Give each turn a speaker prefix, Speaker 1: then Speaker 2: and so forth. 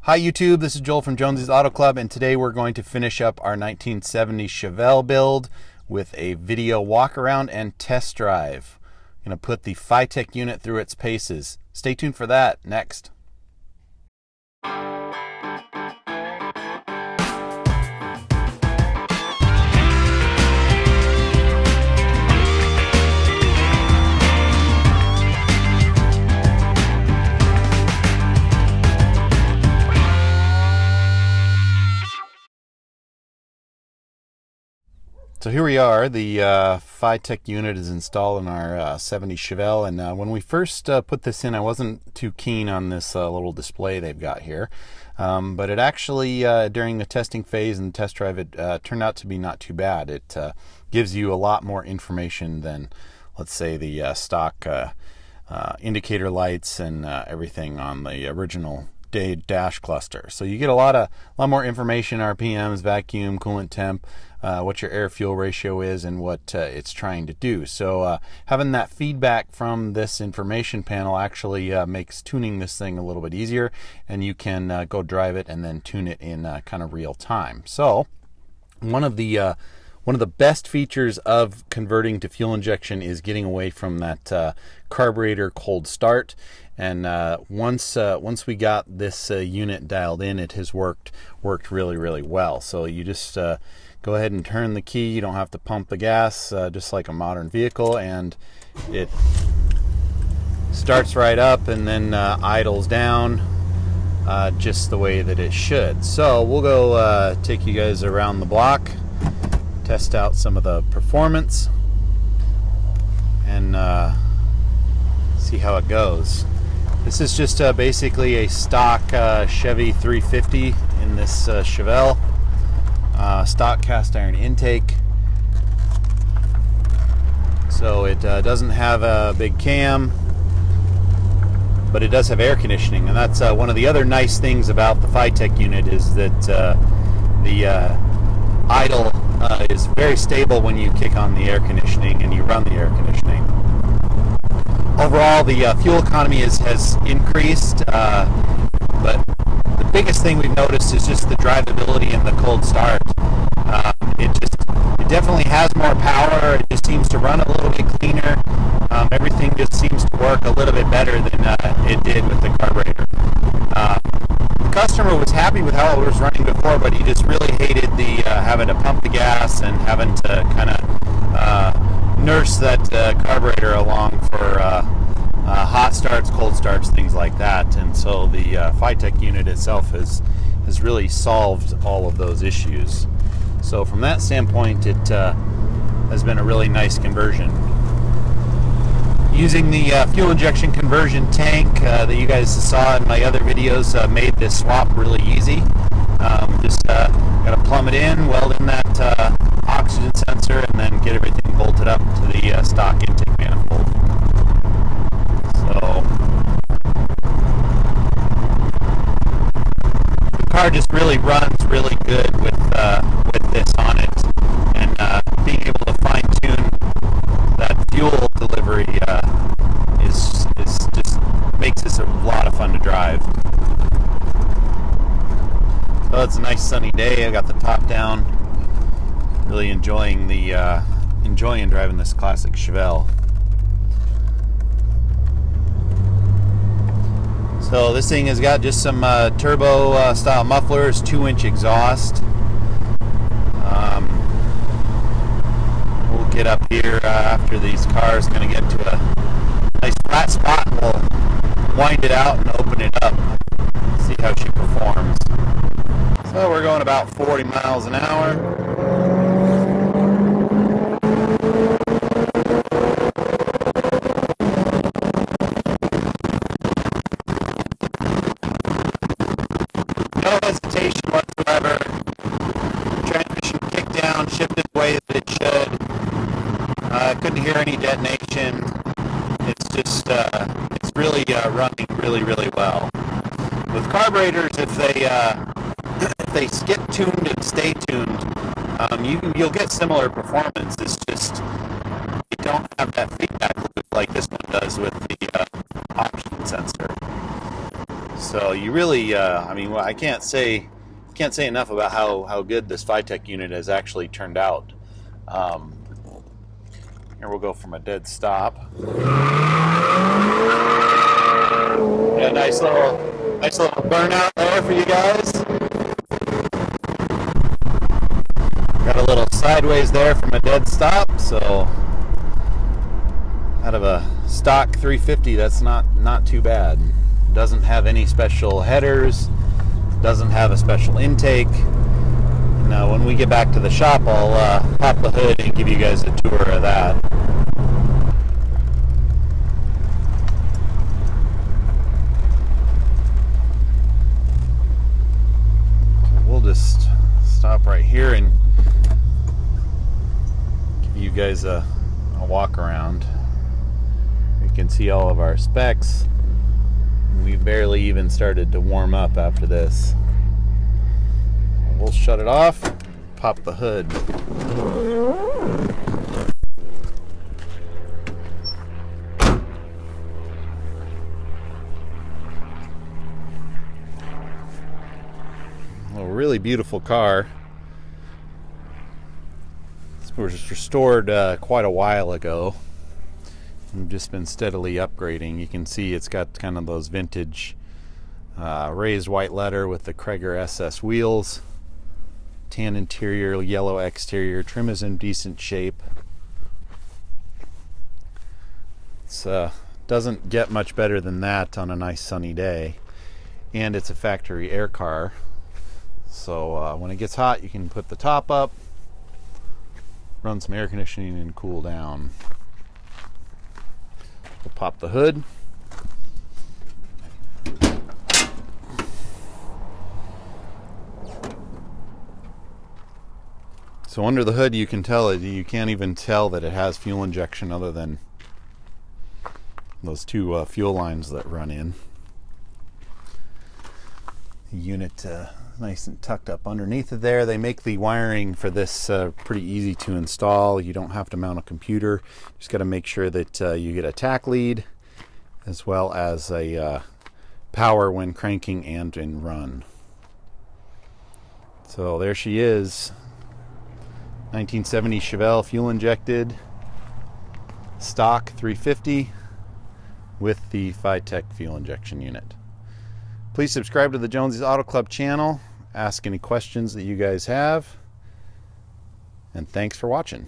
Speaker 1: Hi YouTube, this is Joel from Jonesy's Auto Club, and today we're going to finish up our 1970 Chevelle build with a video walk around and test drive. I'm going to put the FiTech unit through its paces. Stay tuned for that next. So here we are, the FiTech unit is installed in our 70 Chevelle, and when we first put this in, I wasn't too keen on this little display they've got here, but it actually, during the testing phase and test drive, it turned out to be not too bad. It gives you a lot more information than, let's say, the stock indicator lights and everything on the original dash cluster. So you get a lot more information: RPMs, vacuum, coolant temp, what your air fuel ratio is, and what it's trying to do. So having that feedback from this information panel actually makes tuning this thing a little bit easier, and you can go drive it and then tune it in kind of real time. So one of the best features of converting to fuel injection is getting away from that carburetor cold start. And once we got this unit dialed in, it has worked really well. So you just go ahead and turn the key. You don't have to pump the gas, just like a modern vehicle, and it starts right up and then idles down just the way that it should. So we'll go take you guys around the block, test out some of the performance, and see how it goes. This is just basically a stock Chevy 350 in this Chevelle. Stock cast iron intake. So it doesn't have a big cam, but it does have air conditioning, and that's one of the other nice things about the FiTech unit is that the idle is very stable when you kick on the air conditioning and you run the air conditioning. Overall, the fuel economy has increased, but the biggest thing we've noticed is just the drivability and the cold start. It definitely has more power. It just seems to run a little bit cleaner. Everything just seems to work a little bit better than it did with the carburetor. The customer was happy with how it was running before, but he just really hated the having to pump the gas and having to kind of nurse that carburetor along for hot starts, cold starts, things like that. And so the FiTech unit itself has really solved all of those issues. So from that standpoint, it has been a really nice conversion. Using the fuel injection conversion tank that you guys saw in my other videos made this swap really easy. Just got to plumb it in, weld in that oxygen sensor, and then get everything bolted up to the stock intake manifold. So the car just really runs really good with this on it, and being able to fine tune that fuel delivery is just makes this a lot of fun to drive. So it's a nice sunny day. I got the top down. Really enjoying driving this classic Chevelle. So this thing has got just some turbo style mufflers, 2-inch exhaust. We'll get up here after these cars kind of get to a nice flat spot, and we'll wind it out and open it up, see how she performs. So we're going about 40 miles an hour. No hesitation whatsoever. Transmission kicked down, shifted the way that it should. Couldn't hear any detonation. It's just, it's really running really well. With carburetors, if they skip tuned and stay tuned, you'll get similar performance. It's just you don't have that feedback loop like this one does with the oxygen sensor. So you really, I mean, I can't say enough about how good this FiTech unit has actually turned out. Here we'll go from a dead stop. Yeah, nice little burnout there for you guys. Got a little sideways there from a dead stop, so out of a stock 350, that's not too bad. Doesn't have any special headers, doesn't have a special intake. Now when we get back to the shop, I'll pop the hood and give you guys a tour of that. We'll just stop right here and give you guys a walk around. You can see all of our specs. We barely even started to warm up after this. We'll shut it off, pop the hood. A really beautiful car. This was restored quite a while ago. We've just been steadily upgrading. You can see it's got kind of those vintage raised white leather with the Krager SS wheels. Tan interior, yellow exterior. Trim is in decent shape. It doesn't get much better than that on a nice sunny day. And it's a factory air car. So when it gets hot, you can put the top up, run some air conditioning, and cool down. We'll pop the hood. So under the hood, you can tell it. You can't even tell that it has fuel injection, other than those two fuel lines that run in. The unit nice and tucked up underneath of there. They make the wiring for this pretty easy to install. You don't have to mount a computer. Just got to make sure that you get a tack lead, as well as a power when cranking and in run. So there she is. 1970 Chevelle fuel injected stock 350 with the FiTech fuel injection unit. Please subscribe to the Jonesy's Auto Club channel. Ask any questions that you guys have. And thanks for watching.